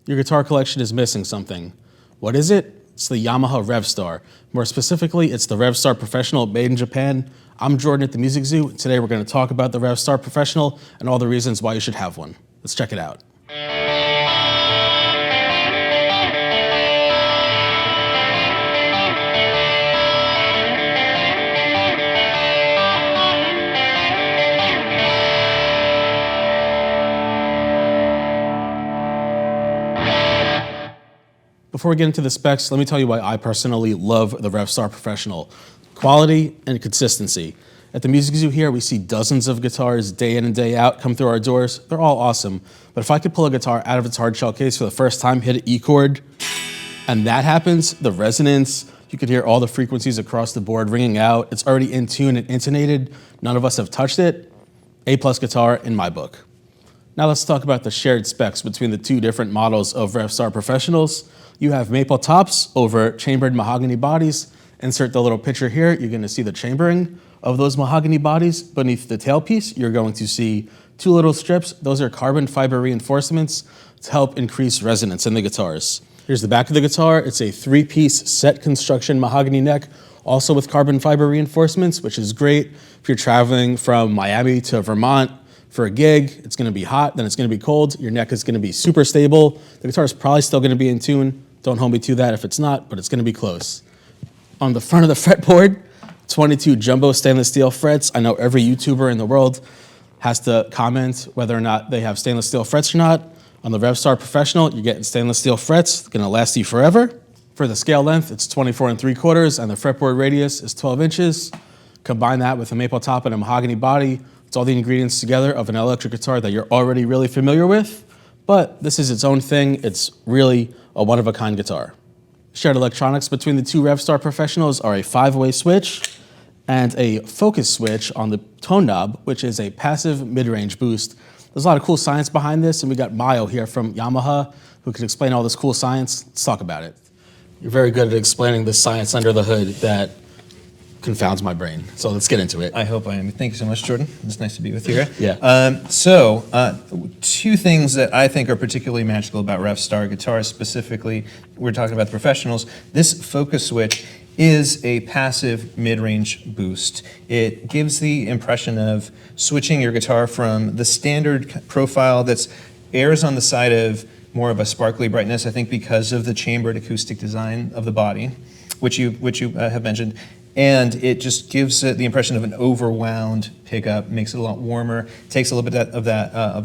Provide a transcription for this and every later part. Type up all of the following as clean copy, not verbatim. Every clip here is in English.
Your guitar collection is missing something. What is it? It's the Yamaha Revstar. More specifically, it's the Revstar Professional made in Japan. I'm Jordan at the Music Zoo. Today we're going to talk about the Revstar Professional and all the reasons why you should have one. Let's check it out. Before we get into the specs, let me tell you why I personally love the Revstar Professional. Quality and consistency. At the Music Zoo here, we see dozens of guitars day in and day out come through our doors. They're all awesome. But if I could pull a guitar out of its hard shell case for the first time, hit an E chord, and that happens, the resonance, you could hear all the frequencies across the board ringing out. It's already in tune and intonated. None of us have touched it. A+ guitar in my book. Now let's talk about the shared specs between the two different models of Revstar Professionals. You have maple tops over chambered mahogany bodies. Insert the little picture here. You're going to see the chambering of those mahogany bodies. Beneath the tailpiece, you're going to see two little strips. Those are carbon fiber reinforcements to help increase resonance in the guitars. Here's the back of the guitar. It's a 3-piece set construction mahogany neck, also with carbon fiber reinforcements, which is great if you're traveling from Miami to Vermont for a gig. It's going to be hot, then it's going to be cold. Your neck is going to be super stable. The guitar is probably still going to be in tune. Don't hold me to that if it's not, but it's going to be close. On the front of the fretboard, 22 jumbo stainless steel frets. I know every YouTuber in the world has to comment whether or not they have stainless steel frets or not. On the Revstar Professional, you're getting stainless steel frets. It's going to last you forever. For the scale length, it's 24 3/4, and the fretboard radius is 12 inches. Combine that with a maple top and a mahogany body. It's all the ingredients together of an electric guitar that you're already really familiar with, but this is its own thing. It's really a one-of-a-kind guitar. Shared electronics between the two Revstar Professionals are a 5-way switch and a focus switch on the tone knob, which is a passive mid-range boost. There's a lot of cool science behind this, and we got Mayo here from Yamaha who can explain all this cool science. Let's talk about it. You're very good at explaining the science under the hood that confounds my brain. So let's get into it. I hope I am. Thank you so much, Jordan. It's nice to be with you here. Yeah. Two things that I think are particularly magical about Revstar guitars specifically, we're talking about the professionals. This focus switch is a passive mid-range boost. It gives the impression of switching your guitar from the standard profile that's airs on the side of more of a sparkly brightness, I think because of the chambered acoustic design of the body, which you have mentioned. And it just gives it the impression of an overwound pickup, makes it a lot warmer, takes a little bit of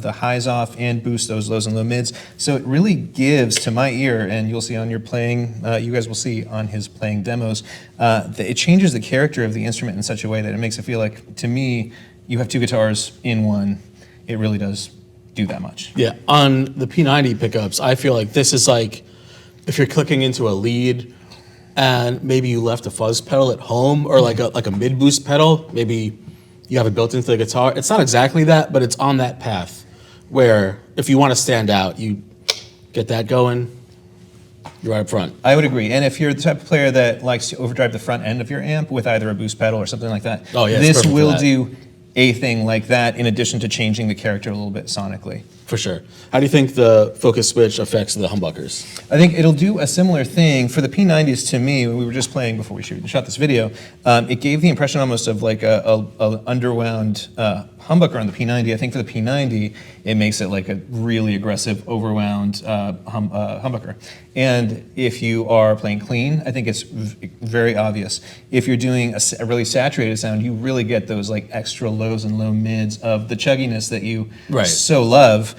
the highs off and boosts those lows and low mids. So it really gives, to my ear, and you'll see on your playing, you guys will see on his playing demos, that it changes the character of the instrument in such a way that it makes it feel like, to me, you have two guitars in one. It really does do that much. Yeah, on the P-90 pickups, I feel like this is like if you're clicking into a lead and maybe you left a fuzz pedal at home or like a mid boost pedal, maybe you have it built into the guitar. It's not exactly that, but it's on that path where if you want to stand out, you get that going, you're right up front. I would agree. And if you're the type of player that likes to overdrive the front end of your amp with either a boost pedal or something like that, this will do a thing like that in addition to changing the character a little bit sonically. For sure. How do you think the focus switch affects the humbuckers? I think it'll do a similar thing. For the P-90s, to me, we were just playing before we shot this video, it gave the impression almost of like a underwound humbucker on the P-90. I think for the P-90, it makes it like a really aggressive, overwound humbucker. And if you are playing clean, I think it's very obvious. If you're doing a really saturated sound, you really get those like extra lows and low mids of the chugginess that you so love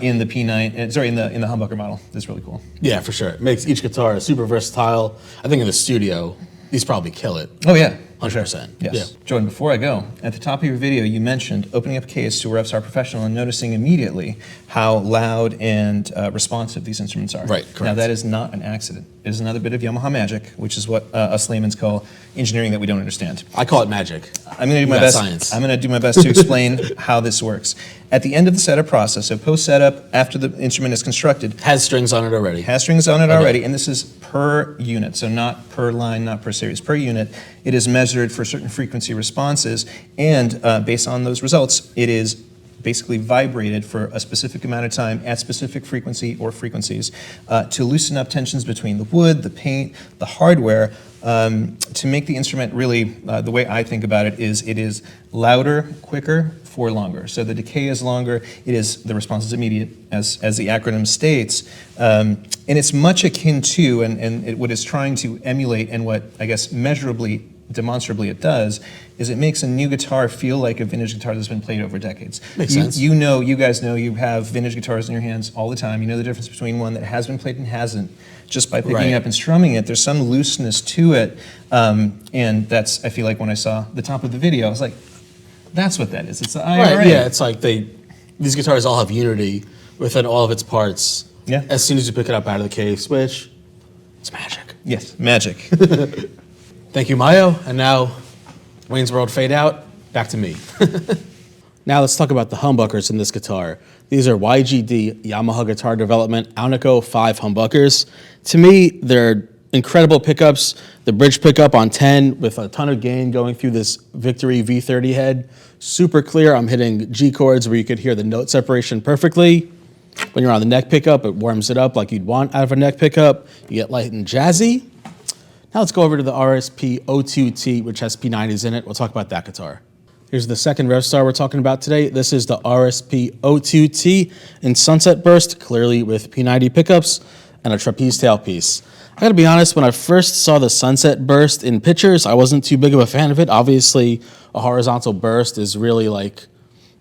in the P9, in the humbucker model. That's really cool. Yeah, for sure. It makes each guitar super versatile. I think in the studio, these probably kill it. Oh yeah. 100%. Yes. Yeah. Jordan, before I go, at the top of your video, you mentioned opening up a case to a Revstar Professional and noticing immediately how loud and responsive these instruments are. Right, correct. Now, that is not an accident. It is another bit of Yamaha magic, which is what us laymen call engineering that we don't understand. I call it magic. I'm going to do my best. Science. I'm going to do my best to explain how this works. At the end of the setup process, so post-setup, after the instrument is constructed, Has strings on it already. has strings on it already, and this is per unit, so not per line, not per series, per unit. It is measured for certain frequency responses, and based on those results, it is basically vibrated for a specific amount of time at specific frequency or frequencies to loosen up tensions between the wood, the paint, the hardware, to make the instrument really, the way I think about it is louder, quicker, for longer. So the decay is longer, the response is immediate, as the acronym states, and it's much akin to, what it's trying to emulate, and what I guess measurably, demonstrably it does, is it makes a new guitar feel like a vintage guitar that's been played over decades. Makes sense. You guys know, you have vintage guitars in your hands all the time. You know the difference between one that has been played and hasn't, just by picking it up and strumming it. There's some looseness to it, and that's, I feel like when I saw the top of the video, I was like, that's what that is. It's the IRA. Right, yeah, it's like these guitars all have unity within all of its parts. Yeah. As soon as you pick it up out of the case, which, it's magic. Yes, magic. Thank you, Mayo. And now, Wayne's World fade out, back to me. Now let's talk about the humbuckers in this guitar. These are YGD, Yamaha Guitar Development, Alnico 5 humbuckers. To me, they're incredible pickups. The bridge pickup on 10 with a ton of gain going through this Victory V30 head. Super clear. I'm hitting G chords where you could hear the note separation perfectly. When you're on the neck pickup, it warms it up like you'd want out of a neck pickup. You get light and jazzy. Now let's go over to the RSP-02T, which has P-90s in it. We'll talk about that guitar. Here's the second Revstar we're talking about today. This is the RSP-02T in Sunset Burst, clearly with P-90 pickups and a trapeze tailpiece. I gotta be honest, when I first saw the Sunset Burst in pictures, I wasn't too big of a fan of it. Obviously, a horizontal burst is really like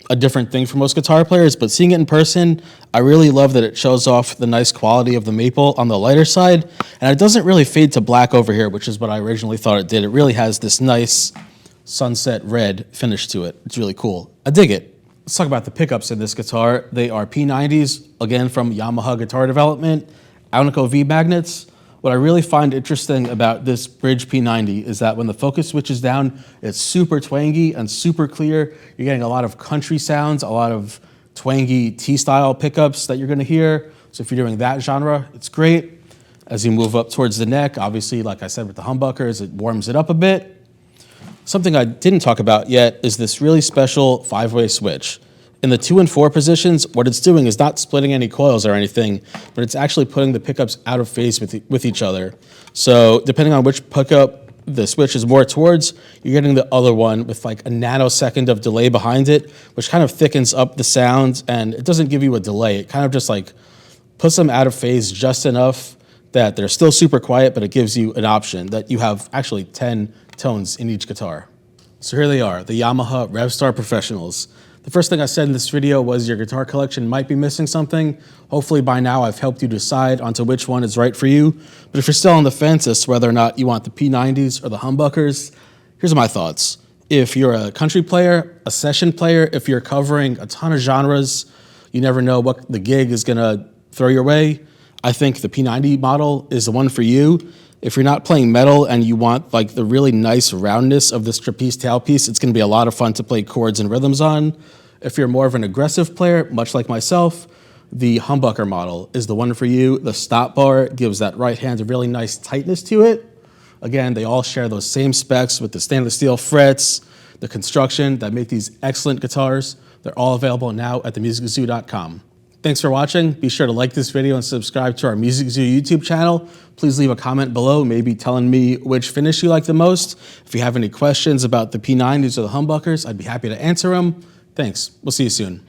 a different thing for most guitar players, but seeing it in person, I really love that it shows off the nice quality of the maple on the lighter side, and it doesn't really fade to black over here, which is what I originally thought it did. It really has this nice sunset red finish to it. It's really cool. I dig it. Let's talk about the pickups in this guitar. They are P-90s, again from Yamaha Guitar Development, Alnico V magnets. What I really find interesting about this bridge P-90 is that when the focus switch is down, it's super twangy and super clear. You're getting a lot of country sounds, a lot of twangy T-style pickups that you're gonna hear. So if you're doing that genre, it's great. As you move up towards the neck, obviously, like I said with the humbuckers, it warms it up a bit. Something I didn't talk about yet is this really special 5-way switch. In the 2 and 4 positions, what it's doing is not splitting any coils or anything, but it's actually putting the pickups out of phase with each other. So depending on which pickup the switch is more towards, you're getting the other one with like a nanosecond of delay behind it, which kind of thickens up the sound, and it doesn't give you a delay. It kind of just like puts them out of phase just enough that they're still super quiet, but it gives you an option that you have actually 10 tones in each guitar. So here they are, the Yamaha Revstar Professionals. The first thing I said in this video was your guitar collection might be missing something. Hopefully by now I've helped you decide onto which one is right for you. But if you're still on the fence as to whether or not you want the P-90s or the humbuckers, here's my thoughts. If you're a country player, a session player, if you're covering a ton of genres, you never know what the gig is gonna throw your way, I think the P-90 model is the one for you. If you're not playing metal and you want like the really nice roundness of this trapeze tailpiece, it's gonna be a lot of fun to play chords and rhythms on. If you're more of an aggressive player, much like myself, the humbucker model is the one for you. The stop bar gives that right hand a really nice tightness to it. Again, they all share those same specs with the stainless steel frets, the construction that make these excellent guitars. They're all available now at themusiczoo.com. Thanks for watching. Be sure to like this video and subscribe to our Music Zoo YouTube channel. Please leave a comment below, maybe telling me which finish you like the most. If you have any questions about the P-90s or the humbuckers, I'd be happy to answer them. Thanks. We'll see you soon.